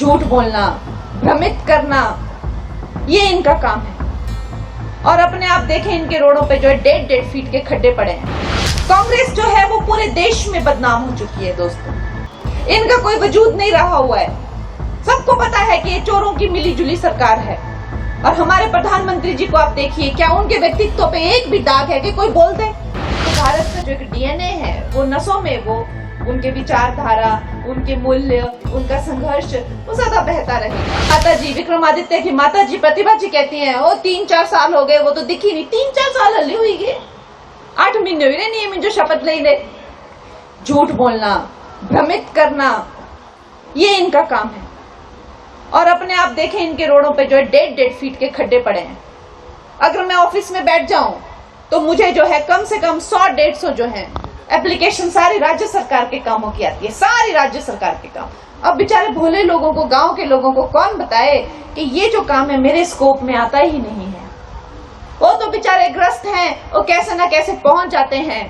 झूठ बोलना, भ्रमित करना, ये इनका काम है। और अपने आप देखें इनके रोडों पे जो है 1.5 फीट के खड्डे पड़े हैं। कांग्रेस जो है वो पूरे देश में बदनाम हो चुकी है दोस्तों। इनका कोई वजूद नहीं रहा हुआ है। सबको पता है कि ये चोरों की मिलीजुली सरकार है। और हमारे प्रधानमंत्री जी को आप देखिए, क्या उनके व्यक्तित्व पे एक भी दाग है कि कोई बोल दे? तो भारत का जो एक डीएनए है वो नसों में, वो उनके विचारधारा, उनके मूल्य, उनका संघर्ष वो सदा बहता रहेगा। माता जी विक्रमादित्य की माता जी प्रतिभा जी कहती हैं, ओ 3-4 साल हो गए, वो तो दिखी नहीं। 3-4 साल हल्ली हुई गए, 8 महीने हुए नहीं में जो शपथ ले ले। झूठ बोलना, भ्रमित करना, ये इनका काम है। और अपने आप देखें इनके रोडों पे जो है 1.5 फीट के खड्डे पड़े हैं। अगर मैं ऑफिस में बैठ जाऊं तो मुझे जो है कम से कम 100-150 जो है एप्लीकेशन सारी राज्य सरकार के कामों की आती है, सारी राज्य सरकार के काम। अब बेचारे भोले लोगों को, गांव के लोगों को कौन बताए कि ये जो काम है मेरे स्कोप में आता ही नहीं है। वो तो बेचारे ग्रस्त हैं, वो कैसे ना कैसे पहुंच जाते हैं।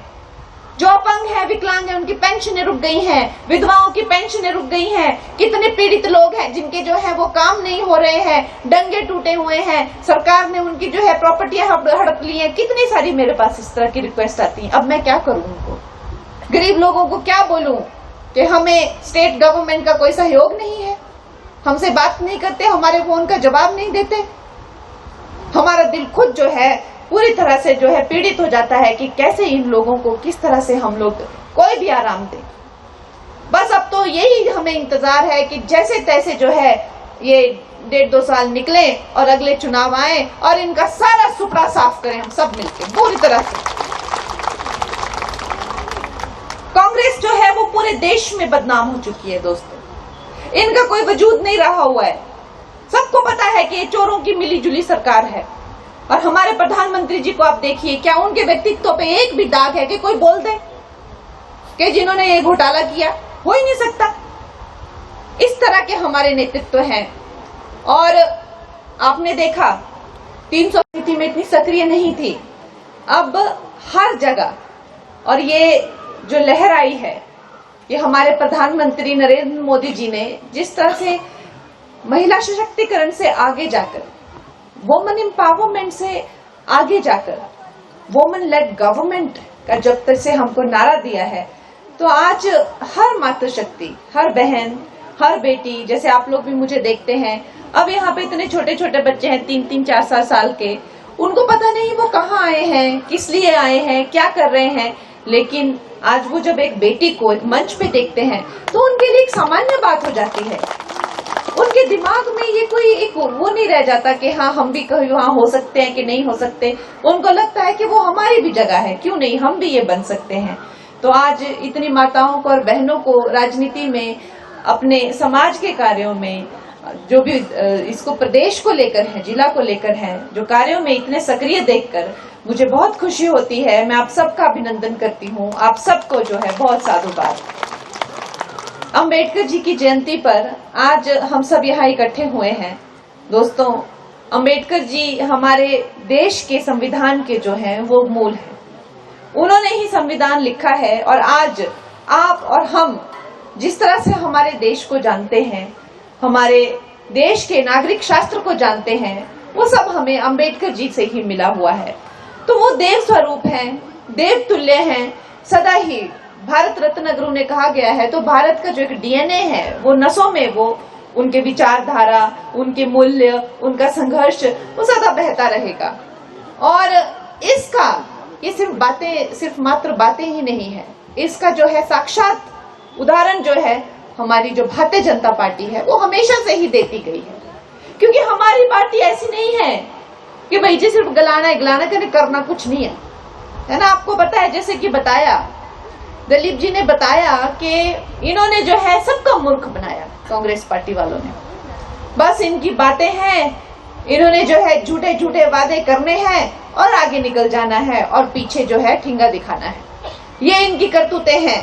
जो अपंग है, विकलांग है, उनकी पेंशनें रुक गई हैं, विधवाओं की पेंशनें रुक गई हैं। कितने पीड़ित लोग हैं जिनके जो है वो काम नहीं हो रहे हैं, डंगे टूटे हुए हैं, सरकार ने उनकी जो है प्रॉपर्टियां हड़प ली हैं। कितनी सारी मेरे पास इस तरह की रिक्वेस्ट आती है। अब मैं क्या करूं? उनको, गरीब लोगों को क्या बोलूं कि हमें स्टेट गवर्नमेंट का कोई सहयोग नहीं है, हमसे बात नहीं करते, हमारे फोन का जवाब नहीं देते। हमारा दिल खुद जो है पूरी तरह से जो है पीड़ित हो जाता है कि कैसे इन लोगों को, किस तरह से हम लोग कोई भी आराम दे। बस अब तो यही हमें इंतजार है कि जैसे तैसे जो है ये 1.5-2 साल निकले और अगले चुनाव आए और इनका सारा सुपड़ा साफ करें हम सब मिलकर पूरी तरह से। कांग्रेस जो है वो पूरे देश में बदनाम हो चुकी है दोस्तों। इनका कोई वजूद नहीं रहा हुआ है। सबको पता है कि ये चोरों की मिलीजुली सरकार है। और हमारे प्रधानमंत्री जी को आप देखिए, क्या उनके व्यक्तित्व पे एक भी दाग है कि कोई बोल दे कि जिन्होंने ये घोटाला किया? हो ही नहीं सकता। इस तरह के हमारे नेतृत्व हैं। और आपने देखा 300 नीति में इतनी सक्रिय नहीं थी, अब हर जगह। और ये जो लहर आई है, ये हमारे प्रधानमंत्री नरेंद्र मोदी जी ने जिस तरह से महिला सशक्तिकरण से आगे जाकर, वुमेन एम्पावरमेंट से आगे जाकर, वुमेन लेड गवर्नमेंट का जब तक से हमको नारा दिया है, तो आज हर मातृशक्ति, हर बहन, हर बेटी, जैसे आप लोग भी मुझे देखते हैं, अब यहाँ पे इतने छोटे छोटे बच्चे हैं 3-3, 4-4 साल के, उनको पता नहीं वो कहाँ आए हैं, किस लिए आए हैं, क्या कर रहे हैं। लेकिन आज वो जब एक बेटी को एक मंच पे देखते हैं तो उनके लिए एक सामान्य बात हो जाती है। उनके दिमाग में ये कोई एक वो नहीं रह जाता कि हाँ हम भी कहीं वहां हो सकते हैं कि नहीं हो सकते। उनको लगता है कि वो हमारी भी जगह है, क्यों नहीं, हम भी ये बन सकते हैं। तो आज इतनी माताओं को और बहनों को राजनीति में, अपने समाज के कार्यों में, जो भी इसको प्रदेश को लेकर है, जिला को लेकर है, जो कार्यों में इतने सक्रिय देखकर मुझे बहुत खुशी होती है। मैं आप सबका अभिनंदन करती हूँ। आप सबको जो है बहुत साधुवाद। अंबेडकर जी की जयंती पर आज हम सब यहाँ इकट्ठे हुए हैं। दोस्तों, अंबेडकर जी हमारे देश के संविधान के जो हैं वो मूल हैं। उन्होंने ही संविधान लिखा है। और आज आप और हम जिस तरह से हमारे देश को जानते हैं, हमारे देश के नागरिक शास्त्र को जानते हैं, वो सब हमें अंबेडकर जी से ही मिला हुआ है। तो वो देव स्वरूप हैं, देव तुल्य हैं, सदा ही भारत रत्न अगर उन्हें कहा गया है, तो भारत का जो एक डीएनए है वो नसों में, वो उनके विचारधारा, उनके मूल्य, उनका संघर्ष वो सदा बहता रहेगा। और इसका ये सिर्फ मात्र बातें ही नहीं है, इसका जो है साक्षात उदाहरण जो है हमारी जो भारतीय जनता पार्टी है वो हमेशा से ही देती गई है। क्योंकि हमारी पार्टी ऐसी नहीं है कि भाई जी सिर्फ गलाना करना कुछ नहीं है ना। आपको पता है, जैसे कि बताया दिलीप जी ने बताया कि इन्होंने जो है सबका मूर्ख बनाया, कांग्रेस पार्टी वालों ने। बस इनकी बातें हैं, इन्होंने जो है झूठे झूठे वादे करने हैं और आगे निकल जाना है और पीछे जो है ठिंगा दिखाना है। ये इनकी करतूतें हैं।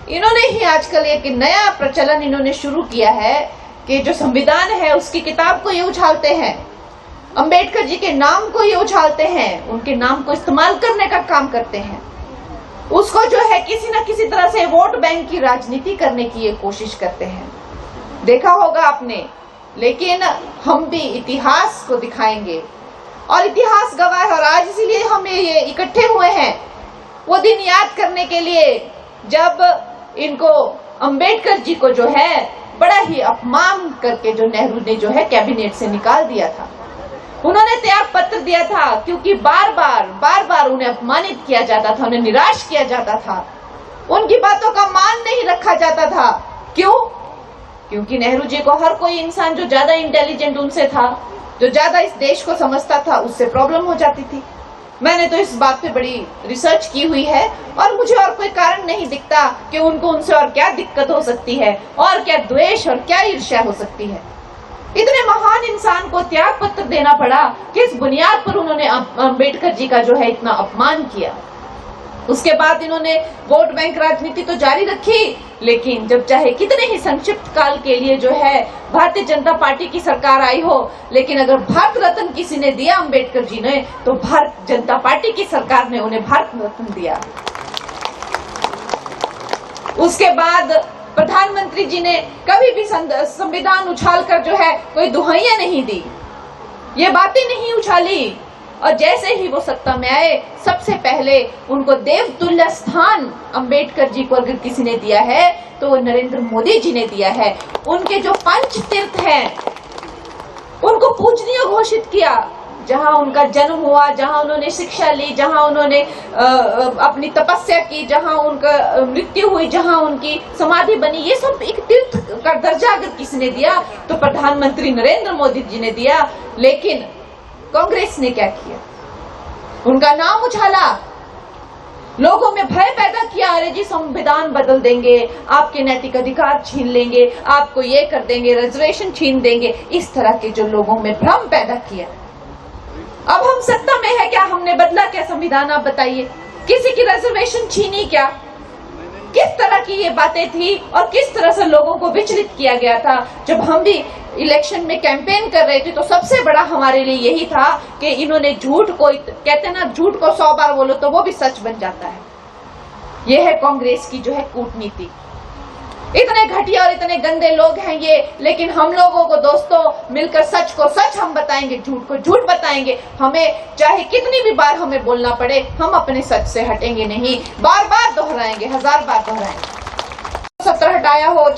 इन्होंने ही आजकल एक नया प्रचलन इन्होंने शुरू किया है कि जो संविधान है उसकी किताब को ये उछालते हैं, अंबेडकर जी के नाम को ये उछालते हैं, उनके नाम को इस्तेमाल करने का काम करते हैं। उसको जो है किसी न किसी तरह से वोट बैंक की राजनीति करने की ये कोशिश करते हैं। देखा होगा आपने, लेकिन हम भी इतिहास को दिखाएंगे और इतिहास गवाह है। और आज इसीलिए हम ये इकट्ठे हुए हैं वो दिन याद करने के लिए जब इनको अंबेडकर जी को जो है बड़ा ही अपमान करके जो नेहरू ने जो है कैबिनेट से निकाल दिया था। उन्होंने त्याग पत्र दिया था क्योंकि बार बार उन्हें अपमानित किया जाता था, उन्हें निराश किया जाता था, उनकी बातों का मान नहीं रखा जाता था। क्यों? क्योंकि नेहरू जी को हर कोई इंसान जो ज्यादा इंटेलिजेंट उनसे था, जो ज्यादा इस देश को समझता था, उससे प्रॉब्लम हो जाती थी। मैंने तो इस बात पे बड़ी रिसर्च की हुई है और मुझे और कोई कारण नहीं दिखता कि उनको उनसे और क्या दिक्कत हो सकती है और क्या द्वेष और क्या ईर्ष्या हो सकती है। इतने महान इंसान को त्याग पत्र देना पड़ा कि इस बुनियाद पर उन्होंने अंबेडकर जी का जो है इतना अपमान किया। उसके बाद इन्होंने वोट बैंक राजनीति तो जारी रखी, लेकिन जब चाहे कितने ही संक्षिप्त काल के लिए जो है भारतीय जनता पार्टी की सरकार आई हो, लेकिन अगर भारत रत्न किसी ने दिया अंबेडकर जी ने, तो भारत जनता पार्टी की सरकार ने उन्हें भारत रत्न दिया। उसके बाद प्रधानमंत्री जी ने कभी भी संविधान उछालकर जो है कोई दुहाइयां नहीं दी, ये बातें नहीं उछाली। और जैसे ही वो सत्ता में आए, सबसे पहले उनको देवतुल्य स्थान अंबेडकर जी को अगर किसी ने दिया है तो वो नरेंद्र मोदी जी ने दिया है। उनके जो पंच तीर्थ हैं उनको पूजनीय घोषित किया। जहां उनका जन्म हुआ, जहां उन्होंने शिक्षा ली, जहां उन्होंने अपनी तपस्या की, जहां उनका मृत्यु हुई, जहां उनकी समाधि बनी, ये सब एक तीर्थ का दर्जा अगर किसी ने दिया तो प्रधानमंत्री नरेंद्र मोदी जी ने दिया। लेकिन कांग्रेस ने क्या किया? उनका नाम उछाला, लोगों में भय पैदा किया, अरे जी संविधान बदल देंगे, आपके नैतिक अधिकार छीन लेंगे, आपको ये कर देंगे, रिजर्वेशन छीन देंगे, इस तरह के जो लोगों में भ्रम पैदा किया। अब हम सत्ता में है क्या? हमने बदला क्या संविधान? आप बताइए, किसी की रिजर्वेशन छीनी क्या? किस तरह की ये बातें थी और किस तरह से लोगों को विचलित किया गया था। जब हम भी इलेक्शन में कैंपेन कर रहे थे तो सबसे बड़ा हमारे लिए यही था कि इन्होंने झूठ को, कहते ना, झूठ को 100 बार बोलो तो वो भी सच बन जाता है। यह है कांग्रेस की जो है कूटनीति। इतने घटिया और इतने गंदे लोग हैं ये, लेकिन हम लोगों को दोस्तों मिलकर सच को सच हम बताएंगे, झूठ को झूठ बताएंगे। हमें चाहे कितनी भी बार हमें बोलना पड़े, हम अपने सच से हटेंगे नहीं। बार बार दोहराएंगे, 1000 बार दोहराएंगे। सत्र हटाया हो